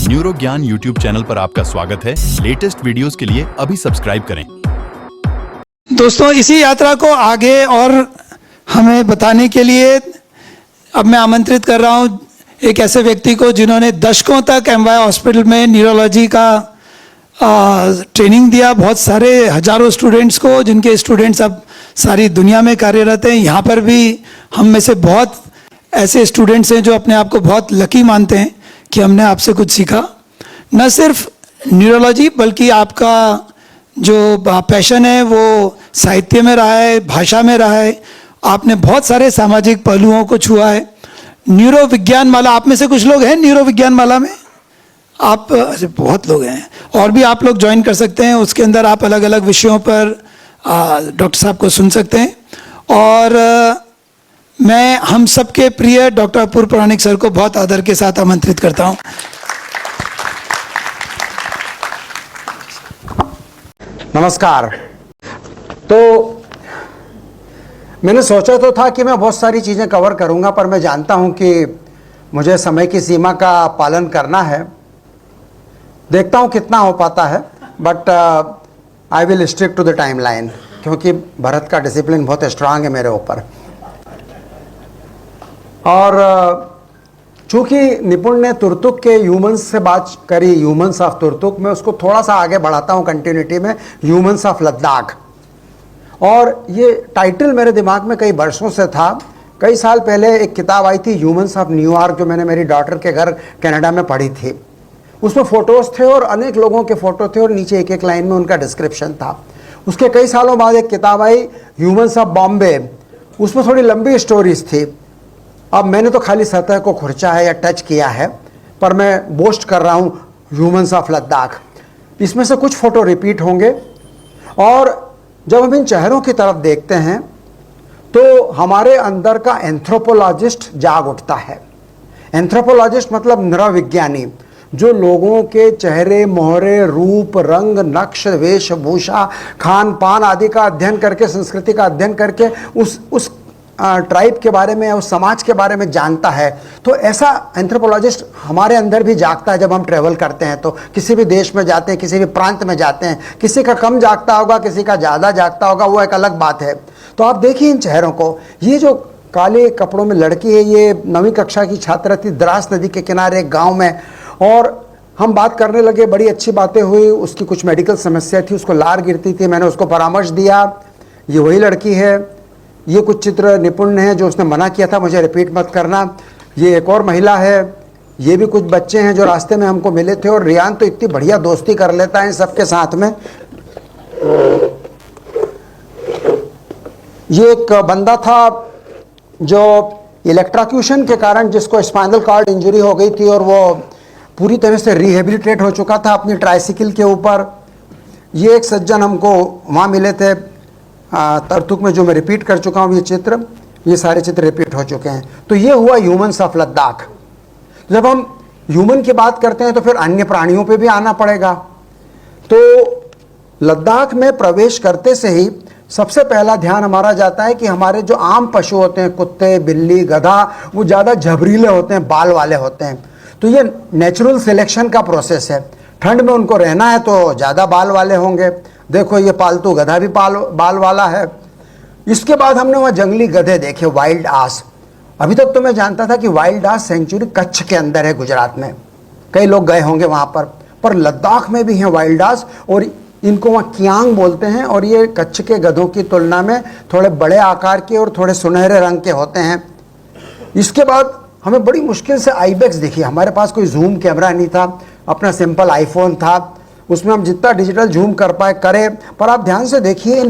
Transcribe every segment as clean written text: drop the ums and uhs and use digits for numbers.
Neuro ज्ञान YouTube channel पर आपका स्वागत है। लेटेस्ट वीडियोस के लिए अभी सब्सक्राइब करें। दोस्तों, इसी यात्रा को आगे और हमें बताने के लिए अब मैं आमंत्रित कर रहा हूं एक ऐसे व्यक्ति को जिन्होंने दशकों तक एमवाई हॉस्पिटल में न्यूरोलॉजी का ट्रेनिंग दिया, बहुत सारे हजारों स्टूडेंट्स को, जिनके स्टूडेंट्स अब सारी दुनिया में कार्यरत हैं। यहाँ पर भी हम में से बहुत ऐसे स्टूडेंट्स हैं जो अपने आप को बहुत लकी मानते हैं कि हमने आपसे कुछ सीखा। न सिर्फ न्यूरोलॉजी बल्कि आपका जो पैशन है वो साहित्य में रहा है, भाषा में रहा है। आपने बहुत सारे सामाजिक पहलुओं को छुआ है। न्यूरो विज्ञान माला, आप में से कुछ लोग हैं न्यूरो विज्ञान माला में? आप बहुत लोग हैं, और भी आप लोग ज्वाइन कर सकते हैं। उसके अंदर आप अलग अलग विषयों पर डॉक्टर साहब को सुन सकते हैं। और मैं हम सबके प्रिय डॉक्टर अपूर्व पुराणिक सर को बहुत आदर के साथ आमंत्रित करता हूं। नमस्कार। तो मैंने सोचा तो था कि मैं बहुत सारी चीज़ें कवर करूंगा, पर मैं जानता हूं कि मुझे समय की सीमा का पालन करना है। देखता हूं कितना हो पाता है, but I will stick to the time line, क्योंकि भरत का डिसिप्लिन बहुत स्ट्रांग है मेरे ऊपर। और चूँकि निपुण ने तुर्तुक के ह्यूमंस से बात करी, ह्यूमंस ऑफ तुर्तुक, मैं उसको थोड़ा सा आगे बढ़ाता हूँ कंटिन्यूटी में, ह्यूमंस ऑफ लद्दाख। और ये टाइटल मेरे दिमाग में कई वर्षों से था। कई साल पहले एक किताब आई थी ह्यूमंस ऑफ न्यूयॉर्क, जो मैंने मेरी डॉटर के घर कनाडा में पढ़ी थी। उसमें फ़ोटोज़ थे और अनेक लोगों के फ़ोटो थे और नीचे एक एक लाइन में उनका डिस्क्रिप्शन था। उसके कई सालों बाद एक किताब आई ह्यूमंस ऑफ बॉम्बे, उसमें थोड़ी लंबी स्टोरीज थी। अब मैंने तो खाली सतह को खुरचा है या टच किया है, पर मैं बोस्ट कर रहा हूँ ह्यूमंस ऑफ लद्दाख। इसमें से कुछ फ़ोटो रिपीट होंगे, और जब हम इन चेहरों की तरफ देखते हैं तो हमारे अंदर का एंथ्रोपोलॉजिस्ट जाग उठता है। एंथ्रोपोलॉजिस्ट मतलब नृविज्ञानी, जो लोगों के चेहरे, मोहरे, रूप, रंग, नक्श, वेशभूषा, खान पान आदि का अध्ययन करके, संस्कृति का अध्ययन करके उस ट्राइब के बारे में, उस समाज के बारे में जानता है। तो ऐसा एंथ्रोपोलॉजिस्ट हमारे अंदर भी जागता है जब हम ट्रैवल करते हैं। तो किसी भी देश में जाते हैं, किसी भी प्रांत में जाते हैं, किसी का कम जागता होगा, किसी का ज़्यादा जागता होगा, वो एक अलग बात है। तो आप देखिए इन चेहरों को। ये जो काले कपड़ों में लड़की है, ये 9वीं कक्षा की छात्रा थी, द्रास नदी के किनारे एक गाँव में। और हम बात करने लगे, बड़ी अच्छी बातें हुई। उसकी कुछ मेडिकल समस्या थी, उसको लार गिरती थी, मैंने उसको परामर्श दिया। ये वही लड़की है। ये कुछ चित्र निपुण ने हैं जो उसने मना किया था मुझे रिपीट मत करना। ये एक और महिला है। ये भी कुछ बच्चे हैं जो रास्ते में हमको मिले थे। और रियान तो इतनी बढ़िया दोस्ती कर लेता है सबके साथ में। ये एक बंदा था जो इलेक्ट्रोक्यूशन के कारण, जिसको स्पाइनल कॉर्ड इंजरी हो गई थी और वो पूरी तरह से रिहेबिलिटेट हो चुका था अपनी ट्राइसिकल के ऊपर। ये एक सज्जन हमको वहाँ मिले थे तुर्तुक में, जो मैं रिपीट कर चुका हूँ। ये चित्र, ये सारे चित्र रिपीट हो चुके हैं। तो ये हुआ ह्यूमंस ऑफ लद्दाख। जब हम ह्यूमन की बात करते हैं तो फिर अन्य प्राणियों पे भी आना पड़ेगा। तो लद्दाख में प्रवेश करते से ही सबसे पहला ध्यान हमारा जाता है कि हमारे जो आम पशु होते हैं, कुत्ते, बिल्ली, गधा, वो ज़्यादा झबरीले होते हैं, बाल वाले होते हैं। तो ये नेचुरल सिलेक्शन का प्रोसेस है। ठंड में उनको रहना है तो ज़्यादा बाल वाले होंगे। देखो ये पालतू गधा भी बाल वाला है। इसके बाद हमने वहाँ जंगली गधे देखे, वाइल्ड आस। अभी तक तो मैं जानता था कि वाइल्ड आस सेंचुरी कच्छ के अंदर है, गुजरात में। कई लोग गए होंगे वहाँ पर लद्दाख में भी हैं वाइल्ड आस, और इनको वहाँ कियांग बोलते हैं। और ये कच्छ के गधों की तुलना में थोड़े बड़े आकार के और थोड़े सुनहरे रंग के होते हैं। इसके बाद हमें बड़ी मुश्किल से आइबेक्स दिखी। हमारे पास कोई जूम कैमरा नहीं था, अपना सिंपल आईफोन था, उसमें हम जितना डिजिटल जूम कर पाए करें। पर आप ध्यान से देखिए इन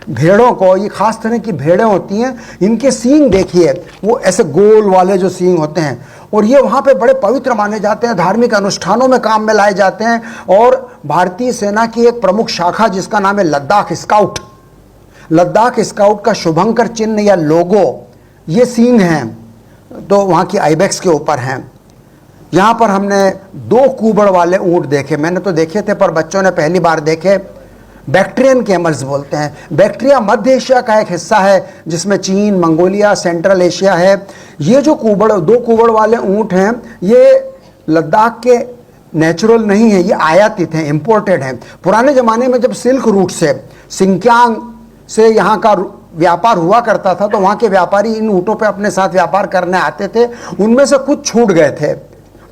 भेड़ों को, ये खास तरह की भेड़ें होती हैं, इनके सींग देखिए, वो ऐसे गोल वाले जो सींग होते हैं। और ये वहाँ पे बड़े पवित्र माने जाते हैं, धार्मिक अनुष्ठानों में काम में लाए जाते हैं। और भारतीय सेना की एक प्रमुख शाखा जिसका नाम है लद्दाख स्काउट, लद्दाख स्काउट का शुभंकर चिन्ह या लोगो ये सींग हैं, तो वहाँ की आइबेक्स के ऊपर हैं। यहाँ पर हमने 2 कुबड़ वाले ऊँट देखे। मैंने तो देखे थे, पर बच्चों ने पहली बार देखे। बैक्ट्रियन कैमल्स बोलते हैं। बैक्ट्रिया मध्य एशिया का एक हिस्सा है, जिसमें चीन, मंगोलिया, सेंट्रल एशिया है। ये जो 2 कुबड़ वाले ऊँट हैं, ये लद्दाख के नेचुरल नहीं है, ये आयातित हैं, इंपोर्टेड हैं। पुराने ज़माने में जब सिल्क रूट से सिंकियांग से यहाँ का व्यापार हुआ करता था तो वहाँ के व्यापारी इन ऊँटों पे अपने साथ व्यापार करने आते थे। उनमें से कुछ छूट गए थे,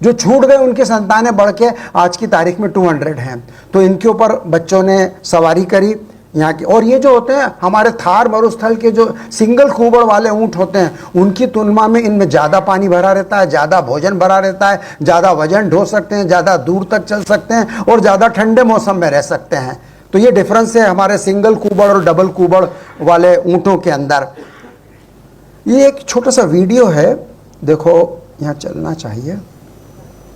जो छूट गए उनकी संतानें बढ़ के आज की तारीख में 200 हैं। तो इनके ऊपर बच्चों ने सवारी करी यहाँ की। और ये जो होते हैं हमारे थार मरुस्थल के जो सिंगल खूबड़ वाले ऊँट होते हैं उनकी तुलना में इनमें ज़्यादा पानी भरा रहता है, ज़्यादा भोजन भरा रहता है, ज़्यादा वजन ढो सकते हैं, ज़्यादा दूर तक चल सकते हैं और ज़्यादा ठंडे मौसम में रह सकते हैं। तो ये डिफरेंस है हमारे सिंगल कुबड़ और डबल कुबड़ वाले ऊँटों के अंदर। ये एक छोटा सा वीडियो है, देखो यहाँ चलना चाहिए,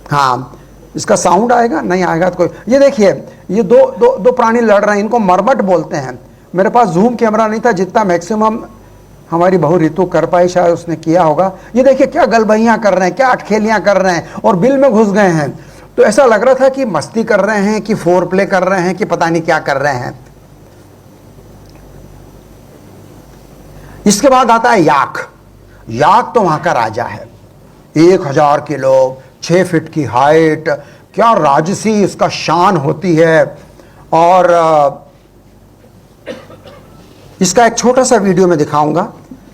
हाँ इसका साउंड आएगा, नहीं आएगा तो कोई। ये देखिए ये दो प्राणी लड़ रहे हैं, इनको मरमट बोलते हैं। मेरे पास जूम कैमरा नहीं था, जितना मैक्सिमम हमारी बहू रितु कर पाई शायद उसने किया होगा। ये देखिए क्या गलबहियाँ कर रहे हैं, क्या अटखेलियाँ कर रहे हैं और बिल में घुस गए हैं। तो ऐसा लग रहा था कि मस्ती कर रहे हैं कि फोर प्ले कर रहे हैं कि पता नहीं क्या कर रहे हैं। इसके बाद आता है याक। याक तो वहां का राजा है, 1000 किलो, 6 फीट की हाइट, क्या राजसी इसका शान होती है। और इसका एक छोटा सा वीडियो मैं दिखाऊंगा,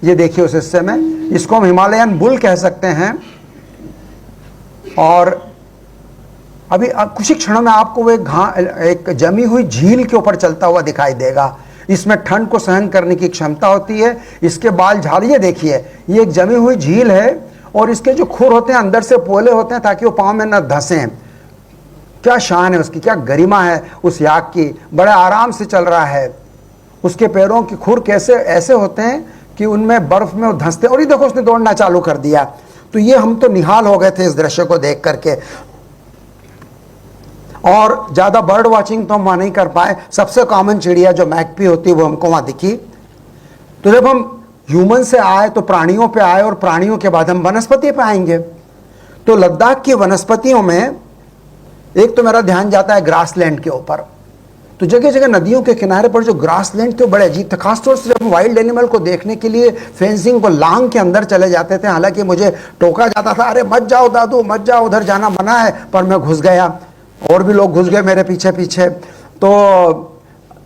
ये देखिए उस हिस्से में। इसको हम हिमालयन बुल कह सकते हैं। और अभी कुछ ही क्षणों में आपको वो एक जमी हुई झील के ऊपर चलता हुआ दिखाई देगा। इसमें ठंड को सहन करने की क्षमता होती है। इसके बाल झाड़िए देखिए, ये एक जमी हुई झील है और इसके जो खुर होते हैं अंदर से पोले होते हैं ताकि वो पाँव में न धंसें। क्या शान है उसकी, क्या गरिमा है उस याक की। बड़े आराम से चल रहा है। उसके पैरों की खुर कैसे ऐसे होते हैं कि उनमें बर्फ में वो धंसते। और ये देखो उसने दौड़ना चालू कर दिया। तो ये हम तो निहाल हो गए थे इस दृश्य को देख करके। और ज़्यादा बर्ड वॉचिंग तो हम वहाँ नहीं कर पाए। सबसे कॉमन चिड़िया जो मैकपी होती है वो हमको वहाँ दिखी। तो जब हम ह्यूमन से आए तो प्राणियों पे आए और प्राणियों के बाद हम वनस्पति पे आएंगे। तो लद्दाख की वनस्पतियों में एक तो मेरा ध्यान जाता है ग्रासलैंड के ऊपर। तो जगह जगह नदियों के किनारे पर जो ग्रासलैंड थे बड़े अजीब थे। खासतौर से जब हम वाइल्ड एनिमल को देखने के लिए फेंसिंग को लांग के अंदर चले जाते थे, हालांकि मुझे टोका जाता था, अरे मत जाओ दादू मत जाओ, उधर जाना मना है, पर मैं घुस गया और भी लोग घुस गए मेरे पीछे पीछे। तो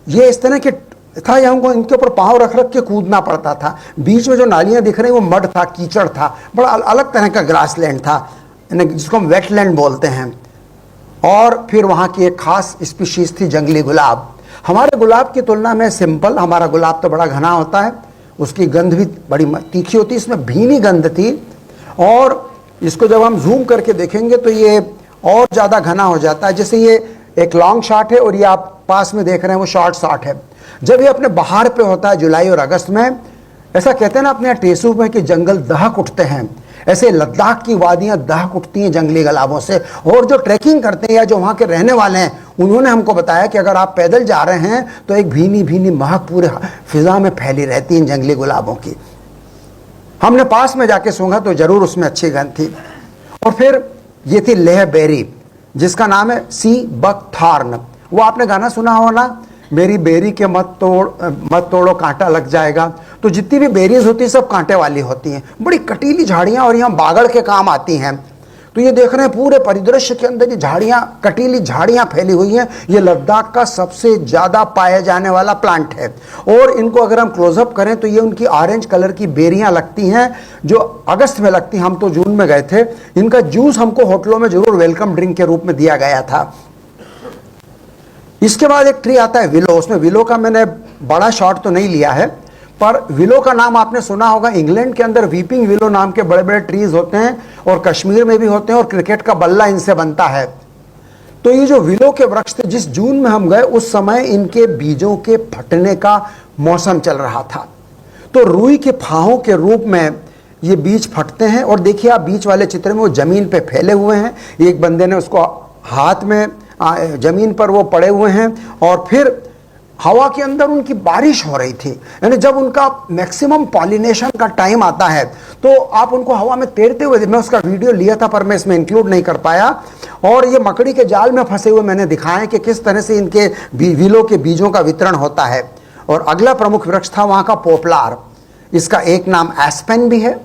ये इस तरह के था, ये हमको इनके ऊपर पाँव रख रख के कूदना पड़ता था। बीच में जो नालियाँ दिख रही वो मड था, कीचड़ था, बड़ा अलग तरह का ग्रासलैंड था जिसको हम वेटलैंड बोलते हैं। और फिर वहाँ की एक खास स्पीशीज थी जंगली गुलाब। हमारे गुलाब की तुलना में सिंपल, हमारा गुलाब तो बड़ा घना होता है, उसकी गंध भी बड़ी तीखी होती है, इसमें भीनी गंध थी। और इसको जब हम जूम करके देखेंगे तो ये और ज़्यादा घना हो जाता है। जैसे ये एक लॉन्ग शॉट है और ये आप पास में देख रहे हैं वो शॉर्ट शॉट है। जब ये अपने बहार पे होता है जुलाई और अगस्त में, ऐसा कहते हैं ना अपने टेसू में कि जंगल दहक उठते हैं, ऐसे लद्दाख की वादियां दहक उठती हैं जंगली गुलाबों से। और जो ट्रैकिंग करते हैं या जो वहाँ के रहने वाले हैं उन्होंने हमको बताया कि अगर आप पैदल जा रहे हैं तो एक भीनी भीनी महक पूरे फिजा में फैली रहती है जंगली गुलाबों की। हमने पास में जाके सूंघा तो जरूर उसमें अच्छी गंध थी। और फिर ये थी लेह बेरी, जिसका नाम है सी बकथॉर्न। वो आपने गाना सुना हो ना, मेरी बेरी के मत तोड़ो कांटा लग जाएगा। तो जितनी भी बेरीज होती है सब कांटे वाली होती हैं, बड़ी कटीली झाड़ियाँ और यहाँ बागड़ के काम आती हैं। तो ये देख रहे हैं पूरे परिदृश्य के अंदर ये झाड़ियाँ, कटीली झाड़ियाँ फैली हुई हैं। ये लद्दाख का सबसे ज़्यादा पाया जाने वाला प्लांट है। और इनको अगर हम क्लोजअप करें तो ये उनकी ऑरेंज कलर की बेरियाँ लगती हैं जो अगस्त में लगती हैं। हम तो जून में गए थे। इनका जूस हमको होटलों में जरूर वेलकम ड्रिंक के रूप में दिया गया था। इसके बाद एक ट्री आता है विलो। उसमें विलो का मैंने बड़ा शॉट तो नहीं लिया है, पर विलो का नाम आपने सुना होगा। इंग्लैंड के अंदर वीपिंग विलो नाम के बड़े बड़े ट्रीज होते हैं और कश्मीर में भी होते हैं और क्रिकेट का बल्ला इनसे बनता है। तो ये जो विलो के वृक्ष थे, जिस जून में हम गए उस समय इनके बीजों के फटने का मौसम चल रहा था। तो रुई के फाहों के रूप में ये बीज फटते हैं। और देखिए आप बीच वाले चित्र में वो जमीन पे फैले हुए हैं। एक बंदे ने उसको हाथ में जमीन पर वो पड़े हुए हैं। और फिर हवा के अंदर उनकी बारिश हो रही थी। यानी जब उनका मैक्सिमम पॉलिनेशन का टाइम आता है तो आप उनको हवा में तैरते हुए, मैं उसका वीडियो लिया था पर मैं इसमें इंक्लूड नहीं कर पाया। और ये मकड़ी के जाल में फंसे हुए मैंने दिखाया कि किस तरह से इनके विलो के बीजों का वितरण होता है। और अगला प्रमुख वृक्ष था वहाँ का पोपलार। इसका एक नाम एस्पेन भी है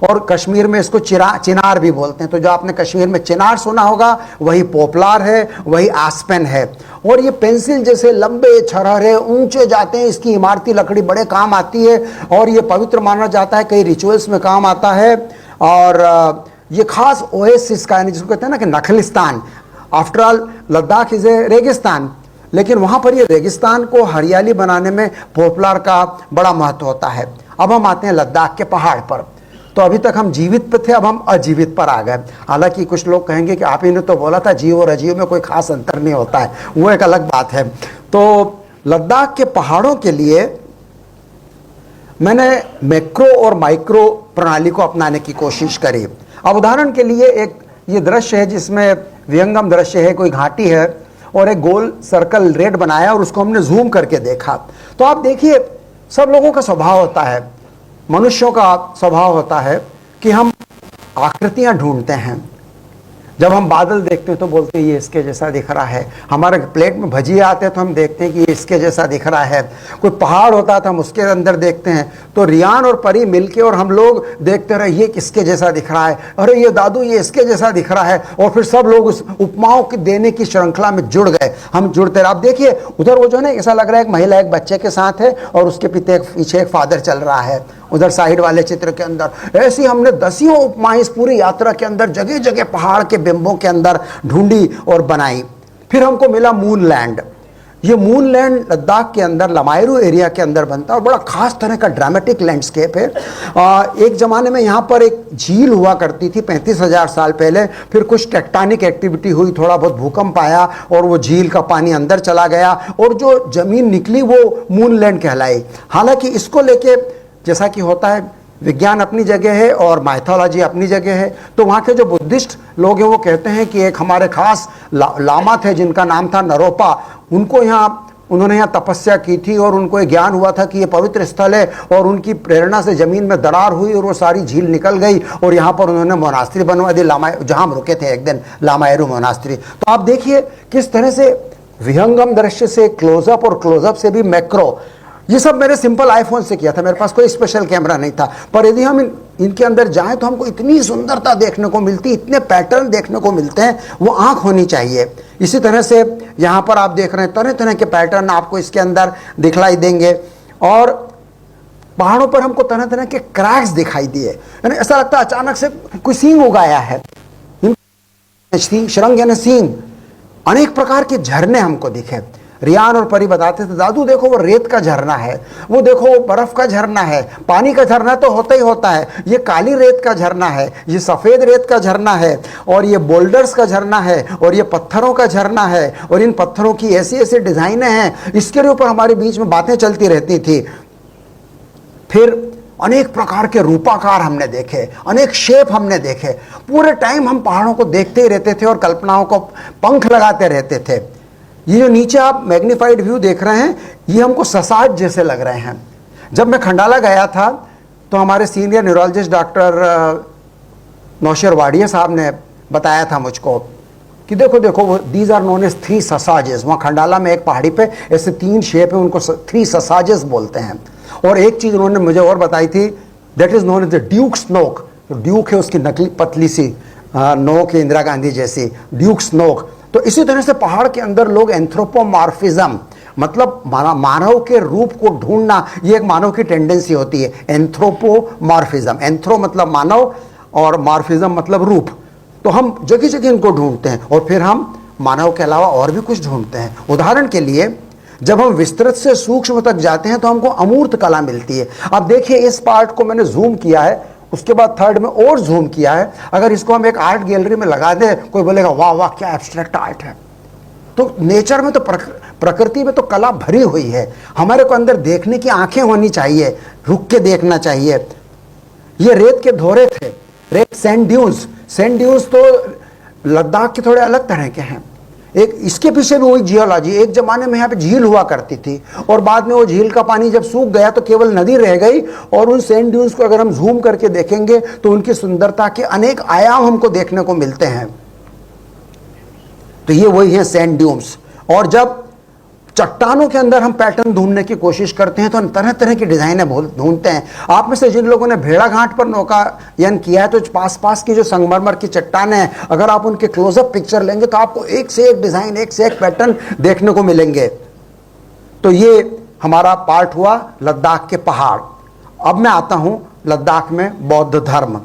और कश्मीर में इसको चिनार भी बोलते हैं। तो जो आपने कश्मीर में चिनार सुना होगा वही पोपलार है, वही आस्पेन है। और ये पेंसिल जैसे लंबे छरहरे ऊंचे जाते हैं, इसकी इमारती लकड़ी बड़े काम आती है और ये पवित्र माना जाता है, कई रिचुअल्स में काम आता है। और ये खास ओएसिस का, जिसको कहते हैं ना कि नखलिस्तान, after all Ladakh is a रेगिस्तान, लेकिन वहां पर ये रेगिस्तान को हरियाली बनाने में पोपलार का बड़ा महत्व होता है। अब हम आते हैं लद्दाख के पहाड़ पर। तो अभी तक हम जीवित पे थे, अब हम अजीवित पर आ गए। हालांकि कुछ लोग कहेंगे कि आप ही ने तो बोला था जीव और अजीव में कोई खास अंतर नहीं होता है, वो एक अलग बात है। तो लद्दाख के पहाड़ों के लिए मैंने मैक्रो और माइक्रो प्रणाली को अपनाने की कोशिश करी। अब उदाहरण के लिए एक ये दृश्य है जिसमें विहंगम दृश्य है, कोई घाटी है और एक गोल सर्कल रेड बनाया और उसको हमने जूम करके देखा। तो आप देखिए, सब लोगों का स्वभाव होता है, मनुष्यों का स्वभाव होता है कि हम आकृतियां ढूंढते हैं। जब हम बादल देखते हैं तो बोलते हैं ये इसके जैसा दिख रहा है। हमारे प्लेट में भजिया आते हैं तो हम देखते हैं कि ये इसके जैसा दिख रहा है। कोई पहाड़ होता है तो हम उसके अंदर देखते हैं। तो रियान और परी मिलके और हम लोग देखते रहे ये किसके जैसा दिख रहा है, अरे ये दादू ये इसके जैसा दिख रहा है। और फिर सब लोग उस उपमाओं के देने की श्रृंखला में जुड़ गए, हम जुड़ते रहे। आप देखिए उधर वो जो है ना, ऐसा लग रहा है एक महिला एक बच्चे के साथ है और उसके पीछे एक फादर चल रहा है। उधर साइड वाले चित्र के अंदर ऐसी हमने दसियों उपमाएं इस पूरी यात्रा के अंदर जगह जगह पहाड़ के बिंबों के अंदर ढूंढी और बनाई। फिर हमको मिला मून लैंड। ये मून लैंड लद्दाख के अंदर लमायरू एरिया के अंदर बनता है और बड़ा खास तरह का ड्रामेटिक लैंडस्केप है। एक जमाने में यहाँ पर एक झील हुआ करती थी 35,000 साल पहले। फिर कुछ टेक्टोनिक एक्टिविटी हुई, थोड़ा बहुत भूकंप आया और वो झील का पानी अंदर चला गया और जो जमीन निकली वो मून लैंड कहलाई। हालांकि इसको लेके जैसा कि होता है, विज्ञान अपनी जगह है और माइथोलॉजी अपनी जगह है। तो वहाँ के जो बुद्धिस्ट लोग हैं वो कहते हैं कि एक हमारे खास लामा थे जिनका नाम था नरोपा, उन्होंने यहाँ तपस्या की थी और उनको ये ज्ञान हुआ था कि ये पवित्र स्थल है और उनकी प्रेरणा से जमीन में दरार हुई और वो सारी झील निकल गई और यहाँ पर उन्होंने मोनास्ट्री बनवा दी, जहाँ हम रुके थे एक दिन, लामायरू मोनास्ट्री। तो आप देखिए किस तरह से विहंगम दृश्य से क्लोजअप और क्लोजअप से भी मैक्रो, ये सब मेरे सिंपल आईफोन से किया था, मेरे पास कोई स्पेशल कैमरा नहीं था। पर यदि हम इनके अंदर जाएं तो हमको इतनी सुंदरता देखने को मिलती, इतने पैटर्न देखने को मिलते हैं, वो आंख होनी चाहिए। इसी तरह से यहाँ पर आप देख रहे हैं तरह तरह के पैटर्न आपको इसके अंदर दिखलाई देंगे। और पहाड़ों पर हमको तरह तरह के क्रैक्स दिखाई दिए, यानी ऐसा लगता है अचानक से कोई सींग उगाया है, शरंग यानी सींग। अनेक प्रकार के झरने हमको दिखे। रियान और परी बताते थे, दादू देखो वो रेत का झरना है, वो देखो वो बर्फ का झरना है। पानी का झरना तो होता ही होता है, ये काली रेत का झरना है, ये सफ़ेद रेत का झरना है, और ये बोल्डर्स का झरना है, और ये पत्थरों का झरना है, और इन पत्थरों की ऐसी ऐसी डिज़ाइनें हैं। इसके ऊपर हमारे बीच में बातें चलती रहती थी। फिर अनेक प्रकार के रूपाकार हमने देखे, अनेक शेप हमने देखे। पूरे टाइम हम पहाड़ों को देखते ही रहते थे और कल्पनाओं को पंख लगाते रहते थे। ये जो नीचे आप मैग्नीफाइड व्यू देख रहे हैं, ये हमको ससाज जैसे लग रहे हैं। जब मैं खंडाला गया था तो हमारे सीनियर न्यूरोलॉजिस्ट डॉक्टर नौशर वाडिया साहब ने बताया था मुझको कि देखो देखो वो दीज आर नोन एज 3 ससाजेस। वहाँ खंडाला में एक पहाड़ी पे ऐसे 3 शेप है, उनको 3 ससाजेस बोलते हैं। और एक चीज़ उन्होंने मुझे और बताई थी, that is known as the duke snook. Duke है उसकी नकली पतली सी नोक है, इंदिरा गांधी जैसी, ड्यूक स्नोक। तो इसी तरह से पहाड़ के अंदर लोग एंथ्रोपोमॉर्फिज्म, मतलब मानव के रूप को ढूंढना, ये एक मानव की टेंडेंसी होती है। एंथ्रोपोमॉर्फिज्म, एंथ्रो मतलब मानव और मॉर्फिज्म मतलब रूप। तो हम जगह जगह इनको ढूंढते हैं और फिर हम मानव के अलावा और भी कुछ ढूंढते हैं। उदाहरण के लिए जब हम विस्तृत से सूक्ष्म तक जाते हैं तो हमको अमूर्त कला मिलती है। अब देखिए इस पार्ट को मैंने जूम किया है, उसके बाद थर्ड में और जूम किया है। अगर इसको हम एक आर्ट गैलरी में लगा दें, कोई बोलेगा वाह वाह क्या एब्स्ट्रैक्ट आर्ट है। तो नेचर में तो प्रकृति में तो कला भरी हुई है। हमारे को अंदर देखने की आंखें होनी चाहिए, रुक के देखना चाहिए। ये रेत के धोरे थे, रेत सैंड ड्यून्स। सैंड ड्यून्स तो लद्दाख के थोड़े अलग तरह के हैं। एक इसके पीछे भी वही जियोलॉजी। एक जमाने में यहाँ पे झील हुआ करती थी और बाद में वो झील का पानी जब सूख गया तो केवल नदी रह गई। और उन सैंड ड्यून्स को अगर हम जूम करके देखेंगे तो उनकी सुंदरता के अनेक आयाम हमको देखने को मिलते हैं। तो ये वही है सैंड ड्यून्स। और जब चट्टानों के अंदर हम पैटर्न ढूंढने की कोशिश करते हैं तो हम तरह तरह की डिजाइनें ढूंढते हैं। आप में से जिन लोगों ने भेड़ाघाट पर नौकायन किया है तो पास पास की जो संगमरमर की चट्टानें हैं, अगर आप उनके क्लोजअप पिक्चर लेंगे तो आपको एक से एक डिजाइन, एक से एक पैटर्न देखने को मिलेंगे। तो ये हमारा पार्ट हुआ लद्दाख के पहाड़। अब मैं आता हूं लद्दाख में बौद्ध धर्म।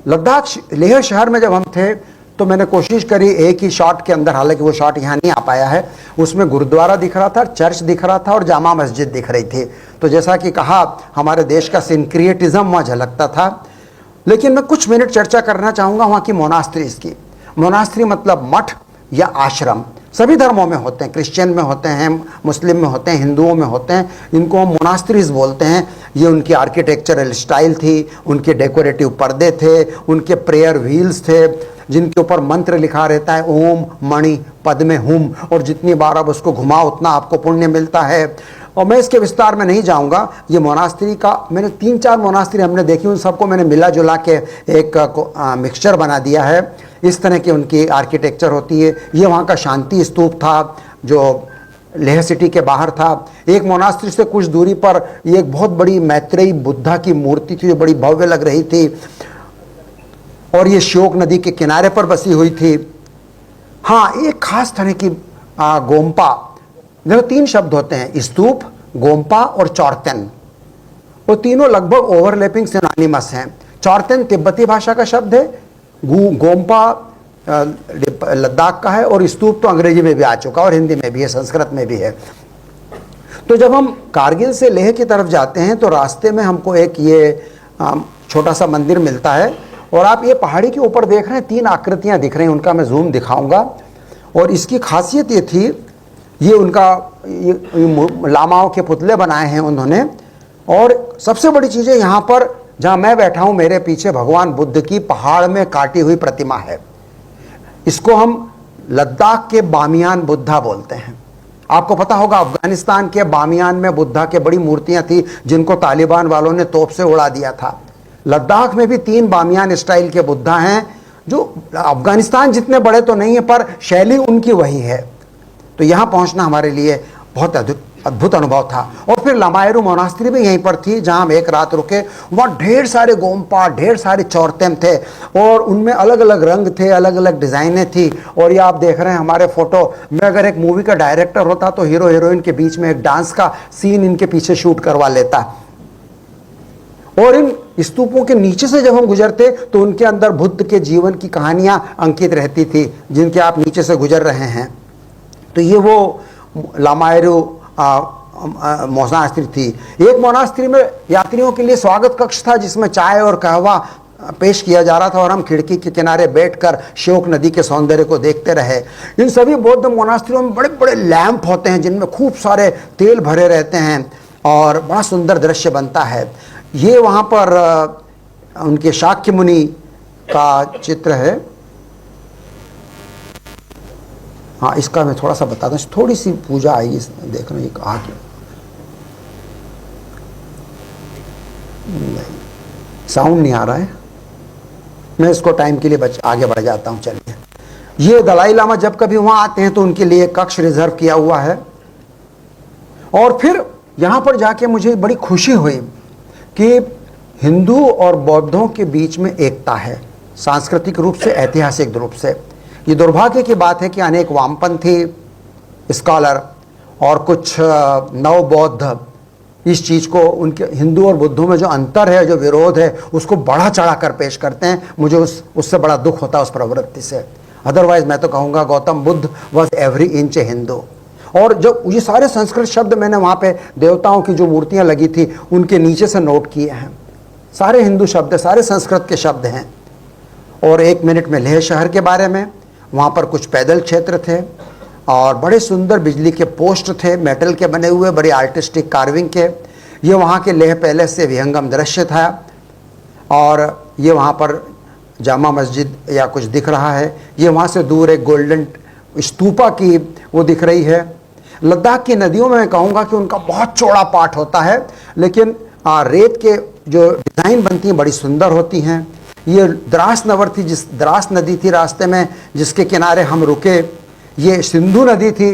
लद्दाख लेह शहर में जब हम थे तो मैंने कोशिश करी एक ही शॉट के अंदर, हालांकि वो शॉट यहाँ नहीं आ पाया है, उसमें गुरुद्वारा दिख रहा था, चर्च दिख रहा था और जामा मस्जिद दिख रही थी। तो जैसा कि कहा, हमारे देश का सिंक्रिएटिज्म वहाँ झलकता था। लेकिन मैं कुछ मिनट चर्चा करना चाहूँगा वहाँ की मोनास्ट्रीज की। मोनास्ट्री मतलब मठ या आश्रम, सभी धर्मों में होते हैं, क्रिश्चियन में होते हैं, मुस्लिम में होते हैं, हिंदुओं में होते हैं, इनको हम मोनास्ट्रीज बोलते हैं। ये उनकी आर्किटेक्चरल स्टाइल थी, उनके डेकोरेटिव पर्दे थे, उनके प्रेयर व्हील्स थे जिनके ऊपर मंत्र लिखा रहता है, ओम मणि पद्मे हुम, और जितनी बार आप उसको घुमाओ उतना आपको पुण्य मिलता है। और मैं इसके विस्तार में नहीं जाऊंगा। ये मोनास्ट्री का मैंने 3-4 मोनास्ट्री हमने देखी, उन सबको मैंने मिला जुला के एक मिक्सचर बना दिया है। इस तरह की उनकी आर्किटेक्चर होती है। ये वहाँ का शांति स्तूप था जो लेह सिटी के बाहर था। एक मोनास्ट्री से कुछ दूरी पर ये एक बहुत बड़ी मैत्रेयी बुद्धा की मूर्ति थी जो बड़ी भव्य लग रही थी, और ये श्योक नदी के किनारे पर बसी हुई थी। हाँ, एक खास तरह की गोम्पा, देखो 3 शब्द होते हैं, स्तूप, गोम्पा और चौरतन। वो तीनों लगभग ओवरलैपिंग सिनोनिमस हैं। चौरतन तिब्बती भाषा का शब्द है, गोम्पा लद्दाख का है, और स्तूप तो अंग्रेजी में भी आ चुका और हिंदी में भी है, संस्कृत में भी है। तो जब हम कारगिल से लेह की तरफ जाते हैं तो रास्ते में हमको एक ये छोटा सा मंदिर मिलता है, और आप ये पहाड़ी के ऊपर देख रहे हैं 3 आकृतियां दिख रही हैं, उनका मैं जूम दिखाऊंगा। और इसकी खासियत ये थी, ये उनका ये लामाओं के पुतले बनाए हैं उन्होंने। और सबसे बड़ी चीज़ है, यहाँ पर जहाँ मैं बैठा हूँ मेरे पीछे भगवान बुद्ध की पहाड़ में काटी हुई प्रतिमा है। इसको हम लद्दाख के बामियान बुद्धा बोलते हैं। आपको पता होगा अफगानिस्तान के बामियान में बुद्धा के बड़ी मूर्तियां थी जिनको तालिबान वालों ने तोप से उड़ा दिया था। लद्दाख में भी 3 बामियान स्टाइल के बुद्धा हैं जो अफगानिस्तान जितने बड़े तो नहीं है पर शैली उनकी वही है। तो यहाँ पहुँचना हमारे लिए बहुत अद्भुत अनुभव था। और फिर लामायरू मोनास्ट्री भी यहीं पर थी जहाँ हम एक रात रुके। वहाँ ढेर सारे गोम्पा, ढेर सारे चौरतेम थे, और उनमें अलग अलग रंग थे, अलग अलग डिज़ाइनें थी। और ये आप देख रहे हैं हमारे फोटो। मैं अगर एक मूवी का डायरेक्टर होता तो हीरो हीरोइन के बीच में एक डांस का सीन इनके पीछे शूट करवा लेता। और इन स्तूपों के नीचे से जब हम गुजरते तो उनके अंदर बुद्ध के जीवन की कहानियां अंकित रहती थी जिनके आप नीचे से गुजर रहे हैं। तो ये वो लामायरू मोनास्ट्री थी। एक मोनास्ट्री में यात्रियों के लिए स्वागत कक्ष था जिसमें चाय और कहवा पेश किया जा रहा था, और हम खिड़की के किनारे बैठकर श्योक नदी के सौंदर्य को देखते रहे। इन सभी बौद्ध मोनास्ट्रियों में बड़े बड़े लैंप होते हैं जिनमें खूब सारे तेल भरे रहते हैं और बड़ा सुंदर दृश्य बनता है। ये वहाँ पर उनके शाक्य मुनि का चित्र है। हाँ, इसका मैं थोड़ा सा बताता हूँ। थोड़ी सी पूजा आई, देख रहे हैं आ गया, नहीं साउंड नहीं आ रहा है, मैं इसको टाइम के लिए आगे बढ़ जाता हूँ। चलिए, ये दलाई लामा जब कभी वहाँ आते हैं तो उनके लिए कक्ष रिजर्व किया हुआ है। और फिर यहाँ पर जाके मुझे बड़ी खुशी हुई कि हिंदू और बौद्धों के बीच में एकता है, सांस्कृतिक रूप से, ऐतिहासिक रूप से। ये दुर्भाग्य की बात है कि अनेक वामपंथी स्कॉलर और कुछ नव बौद्ध इस चीज़ को, उनके हिंदू और बुद्धों में जो अंतर है, जो विरोध है, उसको बढ़ा चढ़ा कर पेश करते हैं। मुझे उससे बड़ा दुख होता है, उस प्रवृत्ति से। अदरवाइज मैं तो कहूँगा Gautam Buddha was every inch a Hindu. और जो ये सारे संस्कृत शब्द मैंने वहाँ पे देवताओं की जो मूर्तियाँ लगी थी उनके नीचे से नोट किए हैं। सारे हिंदू शब्द, सारे संस्कृत के शब्द हैं। और 1 मिनट में लेह शहर के बारे में, वहाँ पर कुछ पैदल क्षेत्र थे और बड़े सुंदर बिजली के पोस्ट थे, मेटल के बने हुए, बड़ी आर्टिस्टिक कार्विंग के। ये वहाँ के लेह पैलेस से विहंगम दृश्य था। और ये वहाँ पर जामा मस्जिद या कुछ दिख रहा है। ये वहाँ से दूर एक गोल्डन स्तूपा की वो दिख रही है। लद्दाख की नदियों में मैं कहूँगा कि उनका बहुत चौड़ा पाट होता है, लेकिन रेत के जो डिज़ाइन बनती हैं बड़ी सुंदर होती हैं। ये द्रास नदी थी रास्ते में जिसके किनारे हम रुके। ये सिंधु नदी थी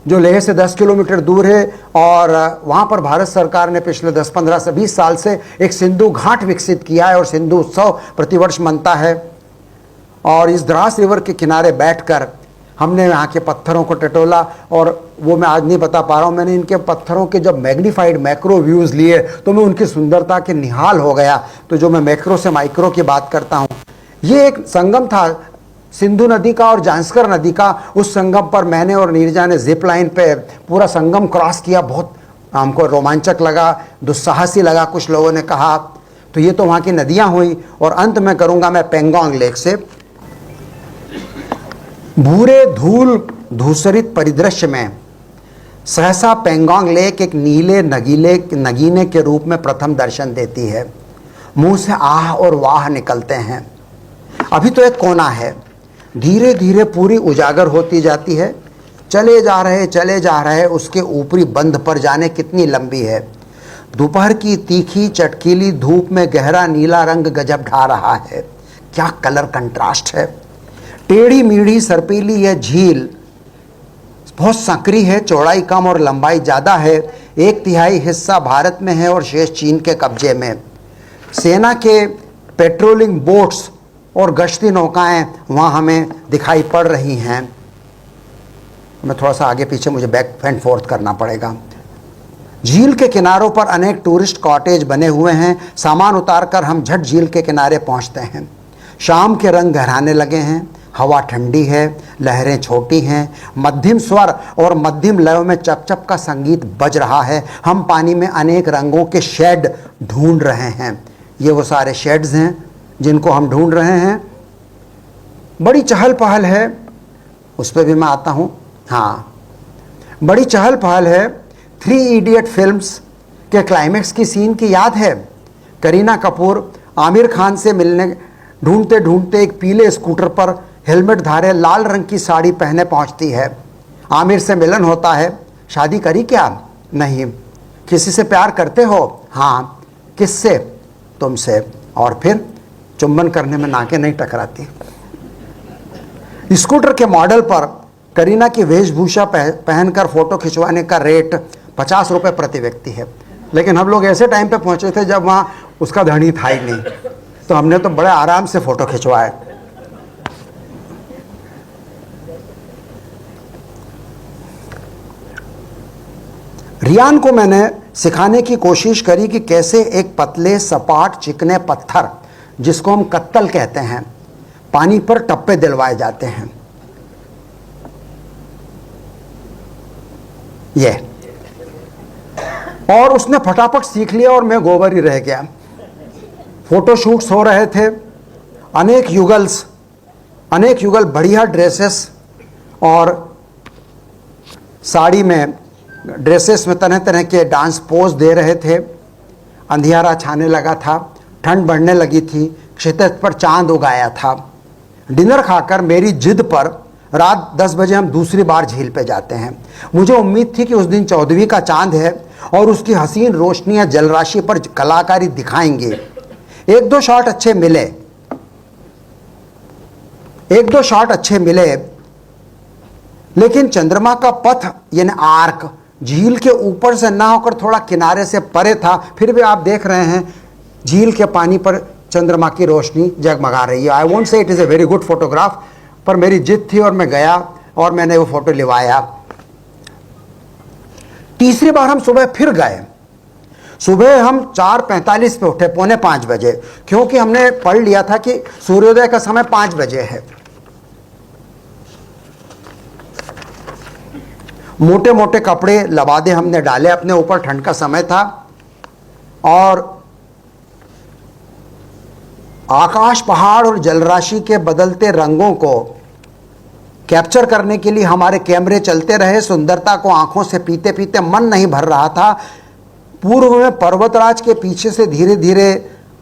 जो लेह से 10 किलोमीटर दूर है, और वहाँ पर भारत सरकार ने पिछले 10-15 से 20 साल से एक सिंधु घाट विकसित किया है और सिंधु उत्सव प्रतिवर्ष मनता है। और इस द्रास रिवर के किनारे बैठकर हमने यहाँ के पत्थरों को टटोला, और वो मैं आज नहीं बता पा रहा हूँ, मैंने इनके पत्थरों के जब मैग्नीफाइड मैक्रो व्यूज़ लिए तो मैं उनकी सुंदरता के निहाल हो गया। तो जो मैं मैक्रो से माइक्रो की बात करता हूँ, ये एक संगम था सिंधु नदी का और जांस्कर नदी का। उस संगम पर मैंने और नीरजा ने जिप लाइन पे पूरा संगम क्रॉस किया। बहुत हमको रोमांचक लगा, दुस्साहसी लगा, कुछ लोगों ने कहा। तो ये तो वहाँ की नदियाँ हुई, और अंत में करूँगा मैं पेंगोंग लेक से। भूरे धूल धूसरित परिदृश्य में सहसा पेंगोंग लेक एक नीले नगीने के रूप में प्रथम दर्शन देती है। मुंह से आह और वाह निकलते हैं। अभी तो एक कोना है, धीरे धीरे पूरी उजागर होती जाती है। चले जा रहे उसके ऊपरी बंध पर जाने कितनी लंबी है। दोपहर की तीखी चटकीली धूप में गहरा नीला रंग गजब ढा रहा है। क्या कलर कंट्रास्ट है। टेढ़ी मीढ़ी सर्पीली यह झील बहुत संकरी है, चौड़ाई कम और लंबाई ज़्यादा है। 1/3 हिस्सा भारत में है और शेष चीन के कब्जे में। सेना के पेट्रोलिंग बोट्स और गश्ती नौकाएं वहाँ हमें दिखाई पड़ रही हैं। मैं थोड़ा सा आगे पीछे, मुझे बैक एंड फोर्थ करना पड़ेगा। झील के किनारों पर अनेक टूरिस्ट कॉटेज बने हुए हैं। सामान उतारकर हम झट झील के किनारे पहुँचते हैं। शाम के रंग गहराने लगे हैं। हवा ठंडी है, लहरें छोटी हैं। मध्यम स्वर और मध्यम लयों में चप-चप का संगीत बज रहा है। हम पानी में अनेक रंगों के शेड ढूंढ रहे हैं। ये वो सारे शेड्स हैं जिनको हम ढूंढ रहे हैं। बड़ी चहल पहल है, उस पर भी मैं आता हूँ। हाँ, बड़ी चहल पहल है। 3 इडियट फिल्म्स के क्लाइमेक्स की सीन की याद है। करीना कपूर आमिर खान से मिलने ढूंढते ढूंढते एक पीले स्कूटर पर हेलमेट धारे लाल रंग की साड़ी पहने पहुंचती है। आमिर से मिलन होता है। शादी करी क्या? नहीं। किसी से प्यार करते हो? हाँ। किससे? तुमसे। और फिर चुंबन करने में नाकें नहीं टकराती। स्कूटर के मॉडल पर करीना की वेशभूषा पहनकर फोटो खिंचवाने का रेट 50 रुपये प्रति व्यक्ति है। लेकिन हम लोग ऐसे टाइम पे पहुंचे थे जब वहाँ उसका धनी था ही नहीं, तो हमने तो बड़े आराम से फोटो खिंचवाए। रियान को मैंने सिखाने की कोशिश करी कि कैसे एक पतले सपाट चिकने पत्थर, जिसको हम कत्तल कहते हैं, पानी पर टप्पे दिलवाए जाते हैं। ये, और उसने फटाफट सीख लिया और मैं गोबर ही रह गया। फोटोशूट्स हो रहे थे। अनेक युगल बढ़िया ड्रेसेस और साड़ी में ड्रेसेस में तरह तरह के डांस पोज दे रहे थे। अंधियारा छाने लगा था, ठंड बढ़ने लगी थी, क्षितिज पर चांद उगाया था। डिनर खाकर मेरी जिद पर रात 10 बजे हम दूसरी बार झील पे जाते हैं। मुझे उम्मीद थी कि उस दिन 14वीं का चांद है और उसकी हसीन रोशनियां जलराशि पर कलाकारी दिखाएंगे। एक दो शॉट अच्छे मिले, लेकिन चंद्रमा का पथ यानी आर्क झील के ऊपर से ना होकर थोड़ा किनारे से परे था। फिर भी आप देख रहे हैं झील के पानी पर चंद्रमा की रोशनी जगमगा रही है। I won't say it is a very good photograph, पर मेरी जिद थी और मैं गया और मैंने वो फोटो लिवाया। तीसरी बार हम सुबह फिर गए। सुबह हम 4:45 पे उठे, 4:45 बजे, क्योंकि हमने पढ़ लिया था कि सूर्योदय का समय 5 बजे है। मोटे मोटे कपड़े लबादे हमने डाले अपने ऊपर, ठंड का समय था। और आकाश, पहाड़ और जलराशि के बदलते रंगों को कैप्चर करने के लिए हमारे कैमरे चलते रहे। सुंदरता को आंखों से पीते पीते मन नहीं भर रहा था। पूर्व में पर्वतराज के पीछे से धीरे धीरे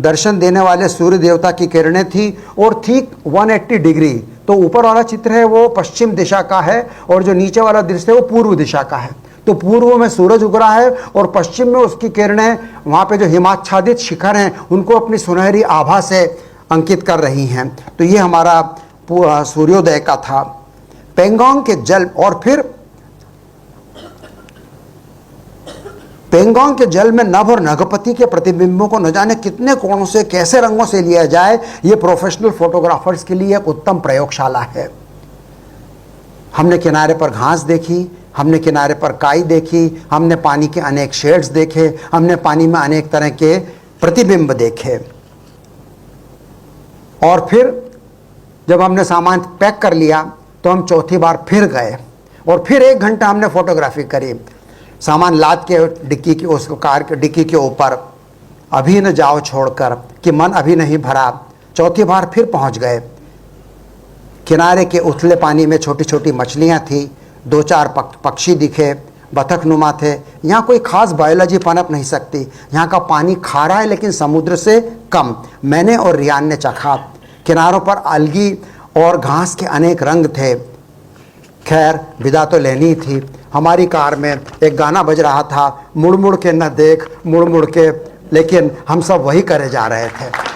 दर्शन देने वाले सूर्य देवता की किरणें थी और ठीक 180 डिग्री। तो ऊपर वाला चित्र है वो पश्चिम दिशा का है और जो नीचे वाला दृश्य है वो पूर्व दिशा का है। तो पूर्व में सूरज उग रहा है और पश्चिम में उसकी किरणें वहाँ पे जो हिमाच्छादित शिखर हैं उनको अपनी सुनहरी आभा से अंकित कर रही हैं। तो ये हमारा सूर्योदय का था। पेंगोंग के जल, और फिर पेंगोंग के जल में नभ और नगपति के प्रतिबिंबों को न जाने कितने कोणों से कैसे रंगों से लिया जाए, ये प्रोफेशनल फोटोग्राफर्स के लिए एक उत्तम प्रयोगशाला है। हमने किनारे पर घास देखी, हमने किनारे पर काई देखी, हमने पानी के अनेक शेड्स देखे, हमने पानी में अनेक तरह के प्रतिबिंब देखे। और फिर जब हमने सामान पैक कर लिया तो हम चौथी बार फिर गए और फिर 1 घंटा हमने फोटोग्राफी करी। सामान लाद के डिक्की की, उस कार के डिक्की के ऊपर, अभी न जाओ छोड़कर कि मन अभी नहीं भरा। चौथी बार फिर पहुंच गए। किनारे के उथले पानी में छोटी छोटी मछलियां थी, 2-4 पक्षी दिखे, बतख नुमा थे। यहाँ कोई खास बायोलॉजी पनप नहीं सकती। यहाँ का पानी खारा है लेकिन समुद्र से कम। मैंने और रियान ने चखा। किनारों पर अलगी और घास के अनेक रंग थे। खैर विदा तो लेनी थी। हमारी कार में एक गाना बज रहा था, मुड़ मुड़ के न देख, मुड़ मुड़ के, लेकिन हम सब वही करे जा रहे थे।